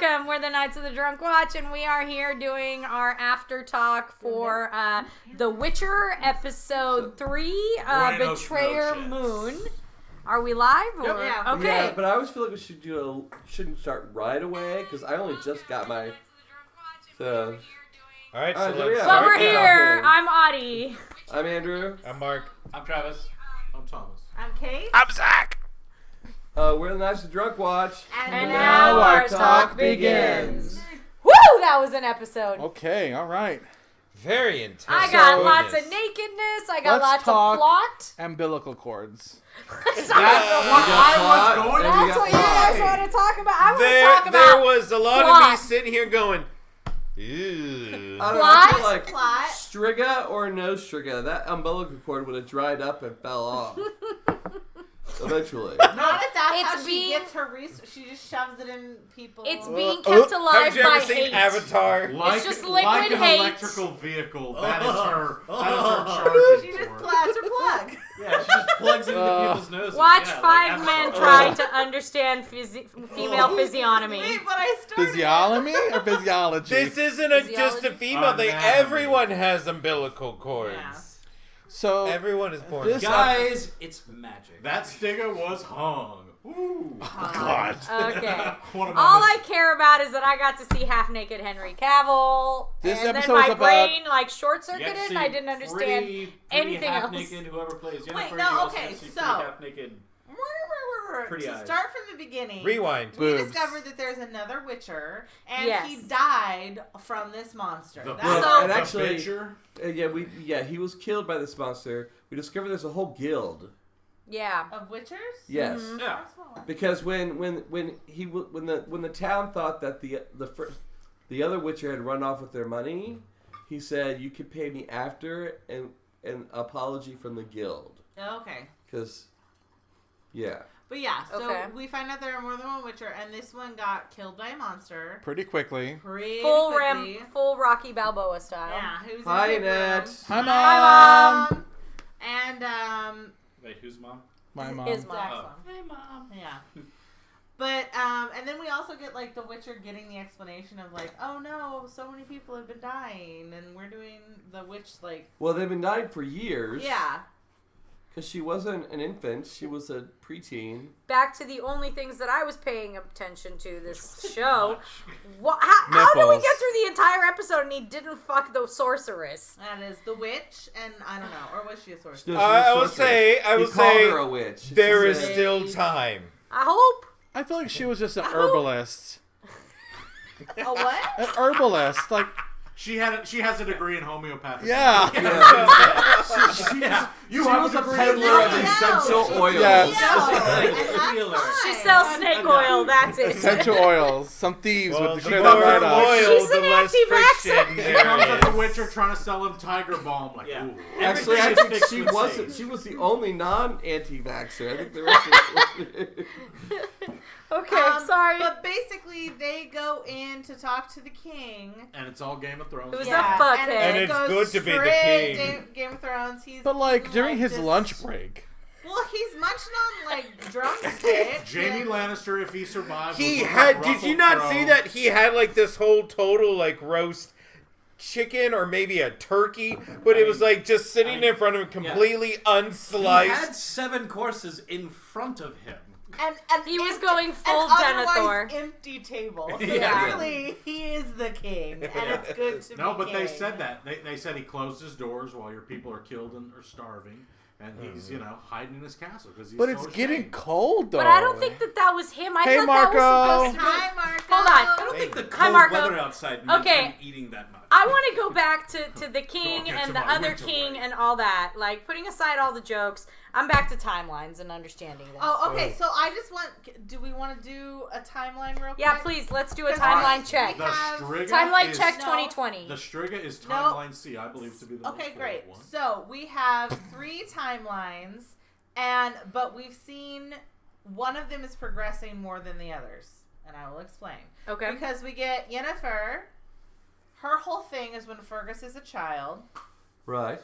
welcome. We're the Knights of the Drunk Watch, and we are here doing our after talk for The Witcher episode 3, Betrayer Moon. Are we live? Or? Yep. Yeah. Okay. Yeah, but I always feel like we shouldn't start right away because I only just got my. So. All right, so let's start. We're here. Okay. I'm Audie. I'm Andrew. I'm Mark. I'm Travis. I'm Thomas. I'm Kate. I'm Zach. We're the Knights of the Drunk Watch. And now our talk begins. Woo! That was an episode. Okay, all right. Very intense. I got lots of nakedness. I got lots of plot. Umbilical cords. That's what you guys want to talk about. I want to talk about There was a lot plot. of me sitting here going, ew. I feel like Plot. Striga or no Striga, that umbilical cord would have dried up and fell off. Eventually. Not if that's It's how she being- gets her research. She just shoves it in people. It's being kept alive Have you by ever seen hate. Avatar? It's just liquid like an hate. electrical vehicle. That is her. That is her charging She just cord. plugs her plug. Yeah, she just plugs it into people's noses. Watch yeah, five like men Avatar. trying to understand female physiognomy. Wait, but I started. Physiognomy or physiology? This isn't just a female thing. Anatomy. Everyone has umbilical cords. Yeah. So Everyone is born. This- Guys, it's magic. That Stiga was hung. Ooh. God. Okay. One of my All mis- I care about is that I got to see half-naked Henry Cavill. This and then episode my is about- brain You get short-circuited to and I see didn't understand pretty anything else. half-naked, whoever plays Jennifer, Wait, you no, also okay, get to see so- pretty half-naked. Pretty to eyes. start from the beginning, Rewind. we Boobs. discovered that there's another Witcher, and Yes. he died from this monster. The, That's Well, So- and the actually, bitcher. he was killed by this monster. We discovered there's a whole guild. Yeah. of Witchers. Yes, Yeah. because when the town thought that the other Witcher had run off with their money, he said, "You could pay me after an apology from the guild." Okay. Because, yeah. But yeah, so Okay. we find out there are more than one Witcher, and this one got killed by a monster. pretty quickly. Pretty Full quickly. full Rocky Balboa style. Yeah, who's Hi, in the Annette. room. Hi, Hi, Mom. And Wait, whose mom? My mom. His mom. Zach's Oh. mom. Hey, mom. Yeah. But and then we also get like the Witcher getting the explanation of like, oh no, so many people have been dying, and we're doing the witch like. Well, they've been dying for years. Yeah. Because she wasn't an infant. She was a preteen. Back to the only things that I was paying attention to this show. How did we Nipples. get through the entire episode and he didn't fuck the sorceress? That is the witch, and I don't know, or was she a sorceress? No, she was I a will sorceress. say, He called her a witch. there She is said- still time. I hope. I feel like she was just an herbalist. A what? An herbalist. Like, She has a degree in homeopathic. yeah. She was a peddler of essential oils. Yes. No, and that's Healer. fine. She sells snake oil, that's it. Essential oils. Some thieves Well, would the clear more that right up. oil, She's the an less anti-vaxxer. friction He comes there at the is. Witcher trying to sell him Tiger Balm. Like, Yeah. ooh. Actually, I Everything is think fixed she with wasn't. sage. She was the only non-anti-vaxxer. I think the rest of Okay, sorry. But basically, they go in to talk to the king. And it's all Game of Thrones. It was Yeah, a fuckhead. and it it's goes good to be the straight king. Game of Thrones. He's But, like, during his just- lunch break. Well, he's munching on like drumsticks. Jamie and- Lannister, if he survives. He was had. like Did you Russell not see Crowe. that he had like this whole total like roast chicken or maybe a turkey, but it was like just sitting in front of him, completely He unsliced. had 7 courses in front of him. And He was empty- going full and otherwise Denethor. empty table. So Yeah. clearly, he is the king, and it's good to No, be but king. they said that. They said he closed his doors while your people are killed and are starving, and he's hiding in his castle because he's. But so it's getting ashamed. cold, though. But I don't think that was him. I Hey, thought Marco. that was supposed to be... Hi, Marco. Hold on. I don't think the Hi, cold Marco. weather outside meant Okay. him eating that much. I want to go back to the king get and to the my other winter king break. and all that. Like, putting aside all the jokes, I'm back to timelines and understanding them. Oh, okay. So I just want. Do we want to do a timeline real quick? Yeah, please, let's do a Because timeline we check. The have- Striga Timeline is, check No. 2020. The Striga is No. timeline C, I believe to be the Okay, most great. forward one. So we have 3 timelines, but we've seen one of them is progressing more than the others, and I will explain. Okay. Because we get Yennefer. Her whole thing is when Fergus is a child. Right.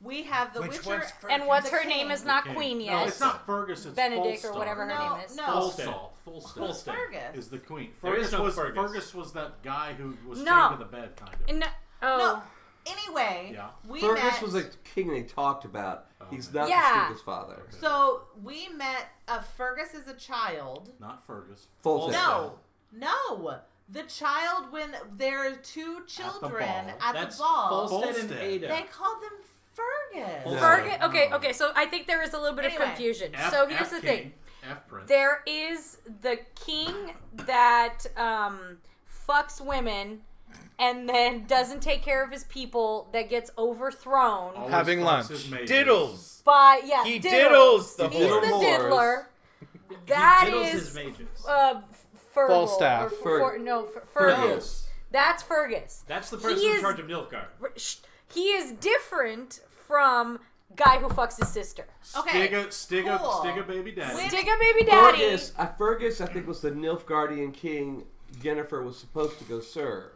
We have the Which Witcher. one's And what's The her name king. is not King. Queen No, yet. it's not Fergus. It's Benedict or Falstaff. whatever her No, name is. no. Falstaff. Fulstead. Who's Fergus? is the queen. There is no Fergus. Fergus was that guy who was No. chained to the bed, kind of. No. Oh. No. Anyway, Yeah. we Fergus met. was a king they talked about. He's not Yeah. the father. So we met Fergus as a child. Not Fergus. Fulton. No. The child when there are two children ball. at That's the ball. Fulstead and Fulstead. Ada. They called them Fergus. No. Fergus. Okay. So I think there is a little bit Anyway. of confusion. F, So here's F the king, thing. F prince. There is the king that fucks women and then doesn't take care of his people that gets overthrown Always Having fucks lunch. his mages. Diddles. by He diddles the He's the whores. diddler. He That diddles is his mages. Fergal, Falstaff. Fergus. That's Fergus. That's the person He in is- charge of Nilfgaard. He is different from guy who fucks his sister. Okay, Stiga cool. baby daddy. When- Dig a baby daddy. Fergus, I think, was the Nilfgaardian king Yennefer was supposed to go serve.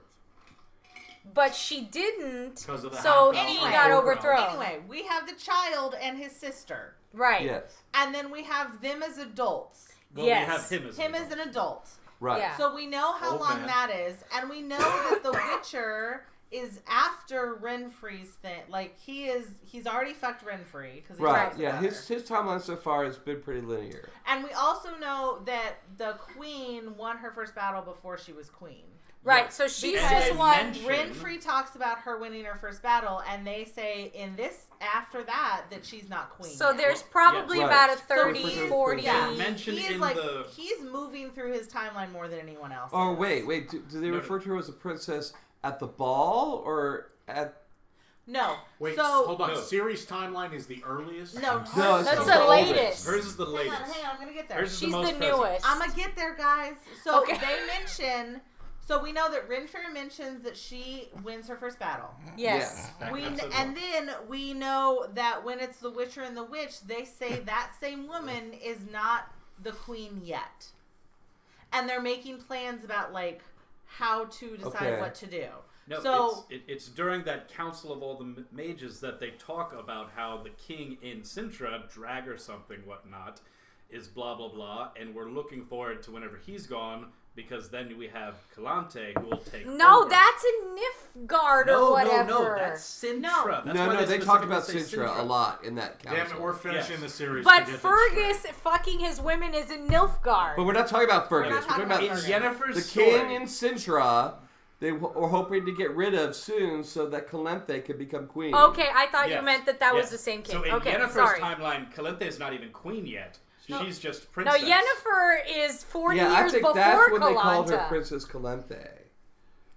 But she didn't, 'Cause of the so half-elf he Anyway. got overthrown. Anyway, we have the child and his sister, Right. Yes. and then we have them as adults. Well, Yes. we have him as Him as an adult. Right. Yeah. So we know how Old long man. that is, and we know that the Witcher is after Renfri's thing. Like he's already fucked Renfri because Right. Yeah. His timeline so far has been pretty linear. And we also know that the queen won her first battle before she was queen. Right, Yes. so she's Because this they one. mention- Renfri talks about her winning her first battle, and they say in this after that she's not queen. So yet. there's probably Yes. about a Right. 30, So 40. yeah, mentioned he is in like the- he's moving through his timeline more than anyone else. Oh is. wait. Do they No, refer to her as a princess at the ball or at? No. Wait, so hold on. No. Series timeline is the earliest? no, No, That's it's the oldest. latest. Hers is the Hang latest. on, I'm gonna get there. Hers is She's the most the present. newest. I'm gonna get there, guys. So Okay. they mention. So we know that Renfri mentions that she wins her first battle. Yes. Back We in episode and one. then we know that when it's the Witcher and the Witch, they say that same woman is not the queen yet, and they're making plans about like how to decide Okay. what to do. No, So- it's during that council of all the mages that they talk about how the king in Sintra, drag or something, whatnot, is blah blah blah, and we're looking forward to whenever he's gone because then we have Calante who will take No, over. that's a Nifgard or whatever. No, that's Sintra. No. That's No, why they talked specifically about say Sintra a lot in that council. Damn it, we're finishing Yes. the series. But to get this Fergus straight. fucking his women is in Nilfgaard. But we're not talking about Fergus. We're We're not talking talking about about In Fergus. Yennefer's the king story, in Sintra. They were hoping to get rid of soon so that Calanthe could become queen. Okay, I thought you Yes. meant that was Yes. the same king. So in Okay, Yennefer's sorry. timeline, Calante is not even queen yet. No. She's just No, princess. Yennefer is 40 Yeah, I years think before that's when they called her Kalanta. Princess Calanthe.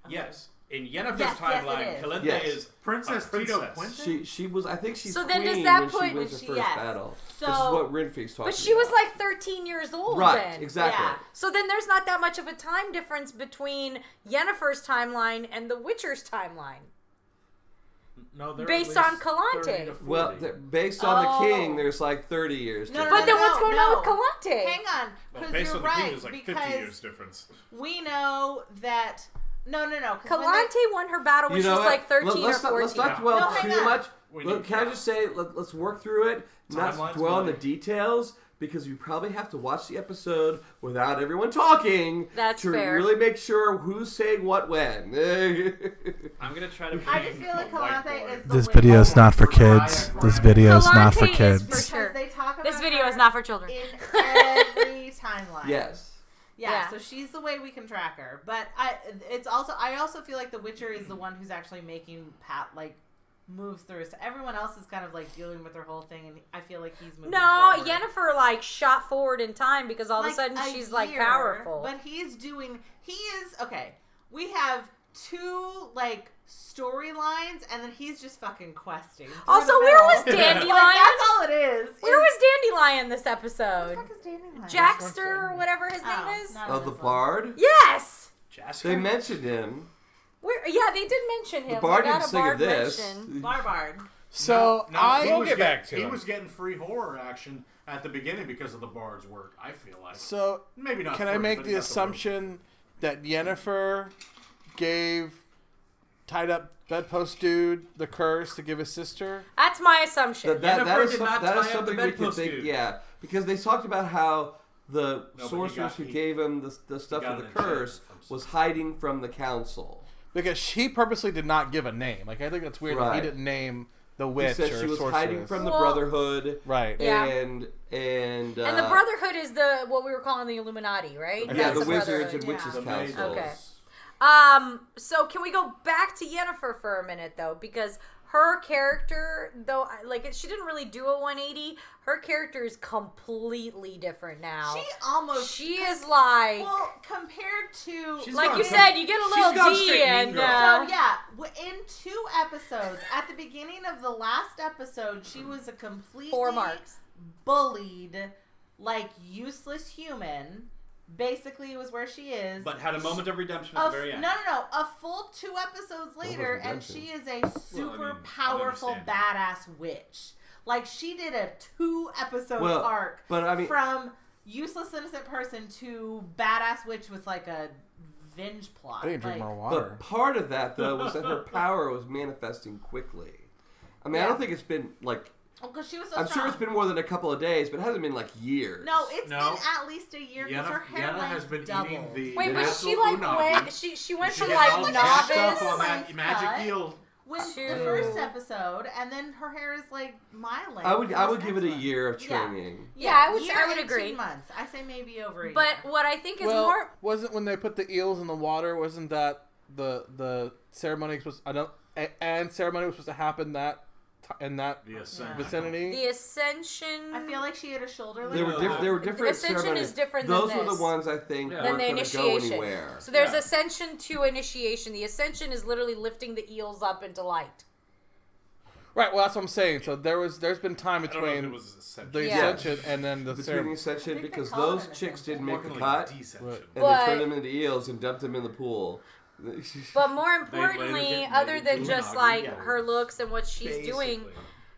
Yes. In Yennefer's Yes, yes, it timeline, is. Calante Yes. is Princess a Tito princess. Puente? She was. I think she's So then queen does that when put- she wins her she- first yes. battle. So- this is what Renfri's talking But she was about. like 13 years old right, then. exactly. Yeah. So then there's not that much of a time difference between Yennefer's timeline and the Witcher's timeline. No, they're Based at on least Calante. 30 to 40. Well, based on Oh. the king, there's like 30 years. No, no, difference. But then what's going no. on with Calante? Hang on, Well, because based you're on the right. king, there's like 50 years because difference. we know that. No. 'cause when Calante won her battle when You she know was what? like 13 let's or 14. Let's not dwell No, hang too on. much. We Look, need- can I just say, let's work through it, not Timeline's dwell on the money. details, because we probably have to watch the episode without everyone talking That's to fair. really make sure who's saying what when. I'm gonna try to. I just feel like a Calante whiteboard. is the This way video is forward. not for kids. This video is not for Calante is kids. for Because sure. they talk about This video her is not for children. in every timeline. Yes. Yeah, Yeah. so she's the way we can track her. But I also feel like the Witcher is the one who's actually making Pat like moves through. So everyone else is kind of like dealing with their whole thing, and I feel like he's moving. No, forward. Yennefer like shot forward in time because all of a sudden a she's like year, powerful. But he is okay. We have two like storylines, and then he's just fucking questing. through Also, the where was middle. Dandelion? Like, that's all it is. Where was Dandelion this Who episode? the fuck is Dandelion? Jackster or whatever his name is? not Oh, in the this one. bard? Yes. Jasker? They mentioned him. Where? Yeah, they did mention him. The bard We got didn't a sing of bard this. mention. Barbard. So No, I he We'll was get back to He him. was getting free horror action at the beginning because of the bard's work. I feel like so maybe not. can I free, make but the he got assumption that Yennefer gave tied up bedpost dude the curse to give his sister? That's my assumption. That Yennefer is did not that is tie up the something we can bedpost think. dude. Yeah, because they talked about how the but sorceress who he gave him the stuff got of the an curse enchantment from was hiding from the council. Because she purposely did not give a name. Like, I think that's weird that he Right. didn't name the He witch said or she was sorceress. hiding from the Well- Brotherhood, Right. Yeah. and And the Brotherhood is what we were calling the Illuminati, right? yeah, That's the Wizards Brotherhood. and Witches The Council. Okay. So can we go back to Yennefer for a minute though, because her character, though, like she didn't really do a 180. Her character is completely different now. She is like, well, compared to She's like gone you some- said, you get a she's little gone D, straight Mean and Girl. So yeah, in 2 episodes, at the beginning of the last episode, she was a completely 4 marks. bullied, like useless human. Basically, was where she is. But had a moment of redemption at the very end. No. A full 2 episodes later, and redemption? she is a super I powerful, understand. badass witch. Like, she did a 2-episode Well, arc but I mean, from useless, innocent person to badass witch with, like, a venge plot. I need to drink Like, more water. but part of that though was that her power was manifesting quickly. I mean, I don't think it's been like. because she was so I'm strong. sure it's been more than a couple of days, but it hasn't been like years. No, it's No. been at least a year because her hair Yenna has been doubled. eating the. Wait, but natural she like unagi. went. She went She from did like all that stuff on novice. that magic Cut. eel. When to- the first episode, and then her hair is like my length. I would for this give it a next one. year of Yeah. training. Yeah, I would year, I would 18 agree. months. I say maybe over a But year. what I think is well, more. wasn't when they put the eels in the water? Wasn't that the ceremony supposed? And ceremony was supposed to happen in that The ascension. vicinity. The Ascension. I feel like she had a shoulder. They were length. they were different Ascension ceremonies. is different than Those were this. the ones I think Yeah. Than weren't the going to go initiation. anywhere. So there's Yeah. Ascension to Initiation. The Ascension is literally lifting the eels up into light. Right. Well, that's what I'm saying. So there's been time I don't know if it between was ascension. the Yeah. ascension and then the Between the ceremony. ascension, I think they because call it those an chicks ascension. didn't make the More cut, like descension. Right. and But- they turned them into eels and dumped them in the pool. But more later importantly, get other made than into just Unagi like eels. her looks and what she's doing, Basically.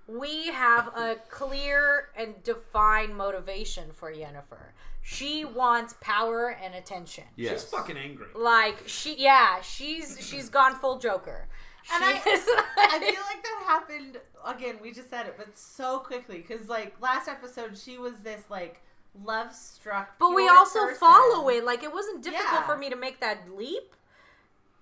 we have a clear and defined motivation for Yennefer. She wants power and attention. Yes. She's fucking angry. Like she's gone full Joker. And She is I feel like that happened again. We just said it, but so quickly because like last episode, she was this like love struck. But we pure also person. follow it. Like, it wasn't difficult Yeah. for me to make that leap.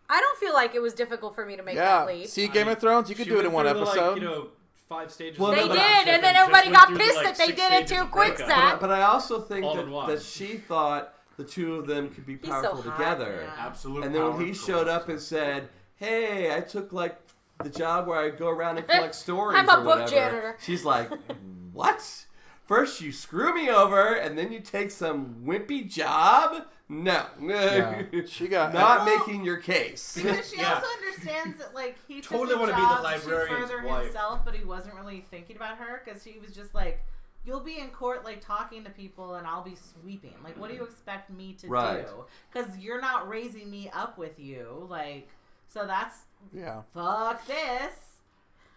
I don't feel like it was difficult for me to make Yeah. that leap. See Game of Thrones, you could She do it in went one through the, episode. Like, 5 stages. Well, of They no, the but- did, relationship and then just everybody went got through, pissed like, that they 6 did it stages too of quick, breakup. Zach. But I also think All in one. that she thought the two of them could be He's so powerful hot, together. yeah. Absolute. And then when power he trip. showed up and said, "Hey, I took like the job where I go around and collect stories," I'm a or book whatever," janitor. she's like, "What? First you screw me over, and then you take some wimpy job? No, Yeah. She got not making your case." Because she Yeah. also understands that like he Totally took wanna the be the job to librarian's further wife. himself, but he wasn't really thinking about her because he was just like, "You'll be in court like talking to people, and I'll be sweeping. Like, what do you expect me to Right. do? Because you're not raising me up with you. Like, so that's Yeah. fuck this."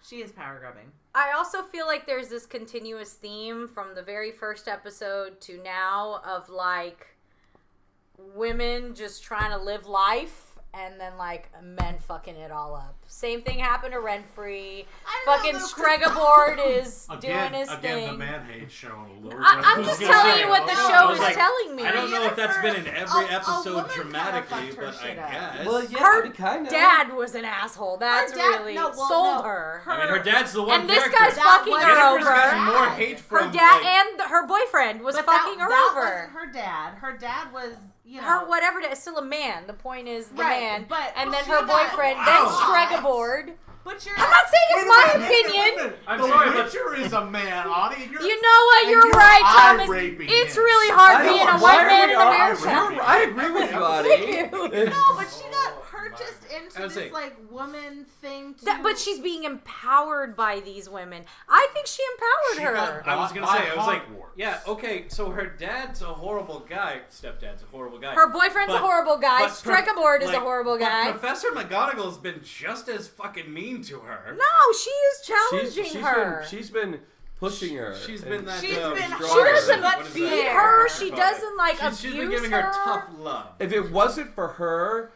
She is power grubbing. I also feel like there's this continuous theme from the very first episode to now of like women just trying to live life and then like men fucking it all up. Same thing happened to Renfrey. Fucking Stregobord is doing his Again, thing. the man hate showing a little. I'm just telling you what the I show was is like, telling me. I don't know if that's been in every A episode woman kinda dramatically, fucked her but I shit up. guess. Well, yeah, Her I mean, kind of. Dad was an asshole. That's Her dad- really no, well, sold no. her. I mean, her dad's the one And this character. guy's That fucking was- her Jennifer's over. gotten more hate Her from dad like, and her boyfriend was But fucking her that over. wasn't her dad. Her dad was, you know, Her whatever, it's still a man. The point is the Right, man. but and then she her got- boyfriend, Wow. then Stregobord. But you're I'm not saying it's my opinion. I'm the sorry, but- Witcher is a man, Audie. You're, You know what? and You're right, eye Thomas. raping It's him. really hard I being don't- a why white are man we in all- America. I agree with you, Audie. Thank you. No, but she got purchased I into was this saying- like woman thing. To... But she's being empowered by these women. I think she empowered She her. got- I was gonna By say, I was like, Hogwarts. yeah, okay, so her dad's a horrible guy. Stepdad's a horrible guy. Her boyfriend's a But- horrible guy. but Stregobord is a like, horrible but guy. Professor McGonagall's been just as fucking mean to her. No, she is challenging her. She's been pushing her. She's and been that. She's been She stronger. doesn't What is beat that? her. She Call it. doesn't like abuse She's been giving her tough love. If it wasn't for her,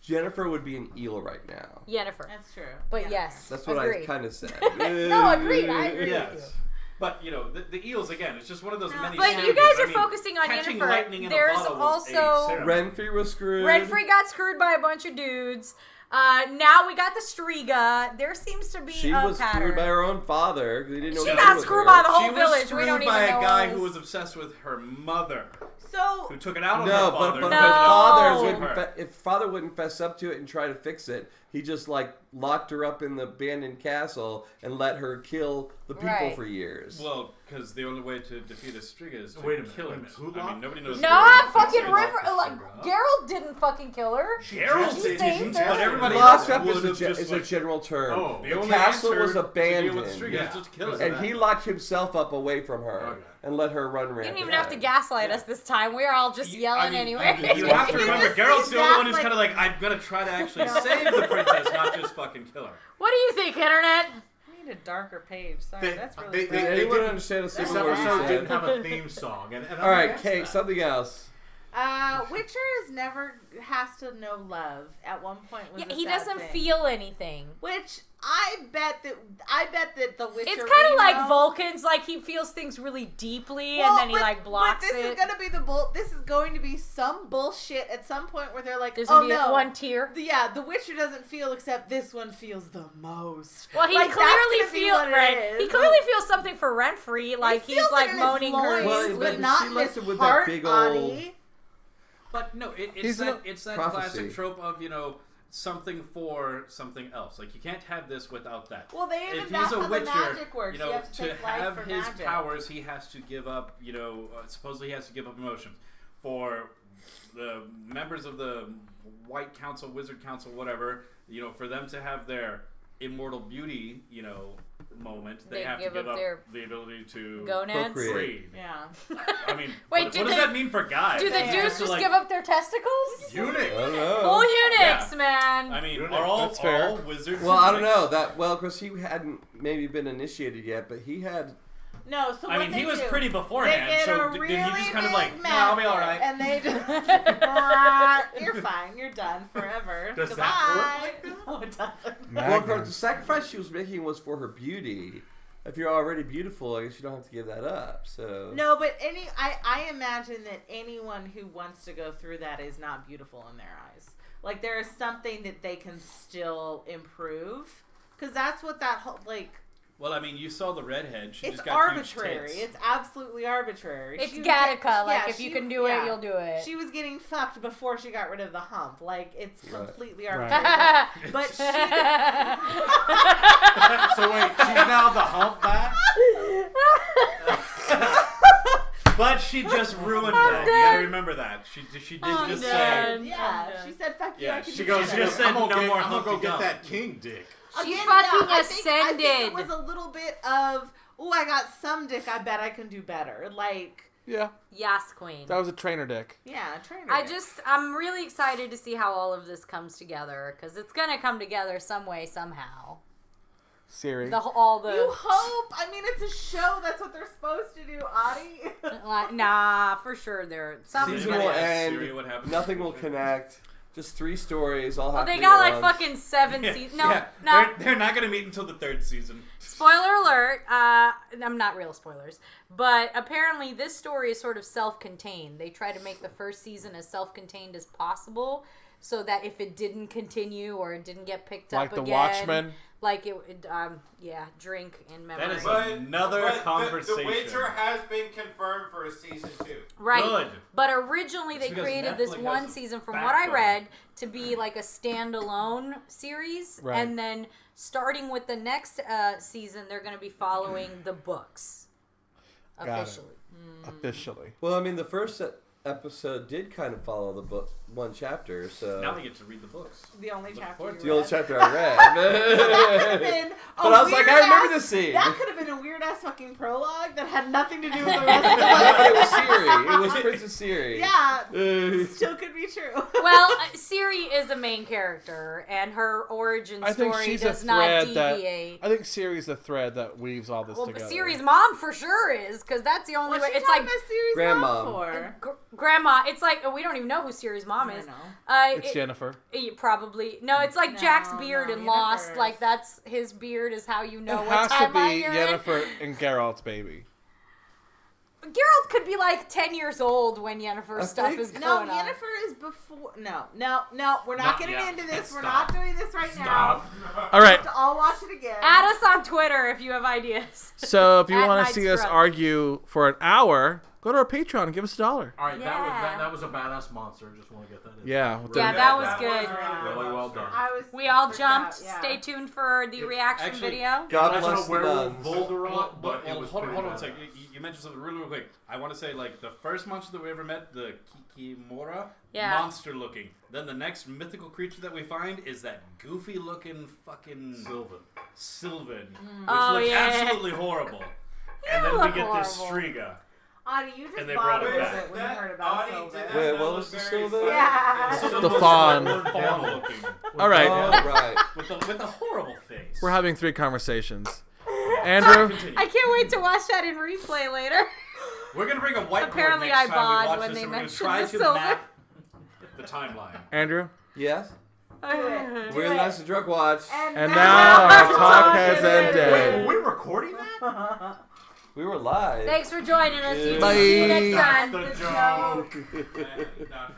Jennifer would be an eel right now. Yennefer. That's true. But Yeah. yes, That's what agreed. I kind of said. No, agreed. I agree with Yes. But the eels again. It's just one of those many. But stages. you guys are I mean, focusing on catching Yennefer. lightning in a There's bottle was a also ceremony. Renfrey was screwed. Renfrey got screwed by a bunch of dudes. Now we got the Striga. There seems to be She a was pattern. screwed by her own father. He didn't know She what to got do with screwed her. by the whole She village. was We screwed don't by even a know guy us. who was obsessed with her mother, So who took it out on No, her but father. but No. her father No. wouldn't. If father wouldn't fess up to it and try to fix it, he just locked her up in the abandoned castle and let her kill the people Right. for years. Well, because the only way to defeat a Striga is to Wait a minute, kill wait a him. minute. Who I mean, locked- nobody knows. No, the I'm real fucking history. River. Geralt didn't fucking kill her. Geralt She did, saved but her. everybody Locked else up would is have just a general term. Oh, the the only castle answer was to deal abandoned. with Striga Yeah. is just kill it. And he locked himself up away from her Okay. and let her run You rampant. didn't even have to gaslight us this time. We were all just yelling anyway. You have to Can you remember, just Geralt's say the only one that, who's kind of like, I'm gonna try to actually save the princess, not just fucking kill her. What do you think, Internet? I need a darker page. Sorry, They- that's they- really Did they- bad. anyone didn't- understand a This single word episode you didn't said? have a theme song. And All right, against Kate, that. something else. Witcher never has to know love. At one point, was Yeah, a he sad doesn't thing. feel anything. Which I bet that the Witcher. It's kind of like Vulcan's, like he feels things really deeply and then he blocks But this it. is gonna be This is going to be some bullshit at some point where they're like, There's oh gonna be no, one tear. The Witcher doesn't feel, except this one feels the most. Well, he Like, that's clearly gonna be feels what it right. is. He clearly feels something for Renfrey. Like He he's feels like it in his moaning her. loins, Well, but but not she in left his it with that heart, big old- Audie. But no, He's it's that prophecy. classic trope of something for something else. Like you can't have this without that. Well, they even If that's he's a how Witcher, the magic works. you You know, have to to take life have for his magic. powers, he has to give up. Supposedly he has to give up emotions. For the members of the White Council, Wizard Council, whatever, for them to have their immortal beauty, moment, they have to give give up up their the ability to gonads? Procreate. breed. Yeah. I mean, Wait, what do does they- that mean for guys? Do the Yeah. dudes So, just like, give up their testicles? Eunuch. I don't know. Full eunuchs, Yeah. man. I mean, Eunuch. are all That's fair. all wizards? Well, I don't eunuchs? know that. Well, because he hadn't maybe been initiated yet, but he had. No, so I what mean, they he was do, pretty they beforehand, get so a did really he just kind of big like, no, I'll be all right? And they just, you're fine, you're done forever. Does Goodbye. that work like No, it doesn't. Well, of course, the sacrifice she was making was for her beauty. If you're already beautiful, I guess you don't have to give that up. So No, but I imagine that anyone who wants to go through that is not beautiful in their eyes. Like there is something that they can still improve, because that's what that whole Well, I mean, you saw the redhead. She it's just got arbitrary. Huge tits. It's absolutely arbitrary. It's She was Gattaca. get- Like, yeah, if you she- can do it, yeah. you'll do it. She was getting fucked before she got rid of the hump. Like it's Right. completely Right. arbitrary. But she. So wait, she's now the humpback? But she just ruined that. You gotta remember that. She did I'm just dead. say. Yeah, she said, "Fuck you." Yeah, I can she do goes, better." she just said, I'm gonna no get, more I'm gonna go Humpty get Dump. that king dick. She Again, fucking I think ascended. it was a little bit of, "Oh, I got some dick. I bet I can do better." Like, Yeah, Yes, queen. that was a trainer dick. yeah, trainer. I dick. I'm really excited to see how all of this comes together, because it's gonna come together some way, somehow. Siri. You hope. I mean, it's a show. That's what they're supposed to do, Audie. Nah, for sure. Something's season gonna will Yeah, end. Siri, what happened? Nothing will connect. Just 3 stories all Well, happening they got at like once. fucking 7 Yeah, seasons. No, yeah. no. They're not gonna meet until the 3rd season. Spoiler alert. I'm not real spoilers, but apparently this story is sort of self-contained. They try to make the first season as self-contained as possible, so that if it didn't continue or it didn't get picked Like up the again, Watchmen. like drink in memory. That is another conversation. The Witcher has been confirmed for a season 2. Right. Good. But originally they It's because created this Netflix one has season, from what I backbone. read, to be like a standalone series. Right. And then starting with the next season, they're going to be following the books. Got it. Officially. Officially. Well, I mean, the first episode did kind of follow the book, one chapter, so. Now I get to read the books. The only Look chapter. forward You to The only read. chapter I read. That could have been. But I was like, I remember this scene. That could have been a weird ass fucking prologue that had nothing to do with the rest of the But it book. was Siri. It was Princess Siri. Yeah, Uh, still could be true. Well, Ciri is a main character, and her origin I think story she's a does not thread that. deviate. I think Siri's the thread that weaves all this Well, together. Ciri's mom for sure is, because that's the only What's way. she It's talking like about Siri's Grandmom. mom for? grandma. It's like we don't even know who Siri's mom is. It's Jennifer. Probably no. It's like Jack's beard in Lost. Jennifer's. Like that's his beard is how you know It what has to timeline be you're Jennifer and Geralt's baby. in. Geralt could be like 10 years old when Yennefer's stuff think- is No, going on. Yennefer is before. No, we're not Not getting yet. into this. We're Stop. not doing this right Stop. All now. right. I'll watch it again. Add us on Twitter if you have ideas. So if you At want Night to see us Scrub. argue for an hour, go to our Patreon and give us $1. All right, Yeah. that was a badass monster. Just want to get that in. Yeah. Really Yeah, good. that was good. Really well done. I was. We all freaked jumped. out, yeah. Stay tuned for the reaction actually- video. God Legend bless of the Werewolf nuns. Volderot, but it Well, was hold pretty on a badass. second. You mentioned something really quick. I want to say, like, the first monster that we ever met, the Kikimora, Yeah. monster looking. Then the next mythical creature that we find is that goofy looking fucking Sylvan, which Oh, looks yeah. absolutely horrible. And then we look get this horrible. Striga. Adi, you just And they brought bothered it us back. when you heard about Silver. Wait, what was the Silver? Yeah. The fawn. Fawn looking. All right. Oh, right. With the horrible face. We're having 3 conversations. Andrew? Continue. I can't wait to watch that in replay later. We're gonna bring a whiteboard Apparently next I time bawd we watch when this, they and we're gonna mentioned try the to silver. map the timeline. Andrew? Yes? it. We're in Nice to Drunk Watch. And now our talk has ended. Wait, are we recording that? We were live. Thanks for joining us. You Bye. See you next time. That's the joke.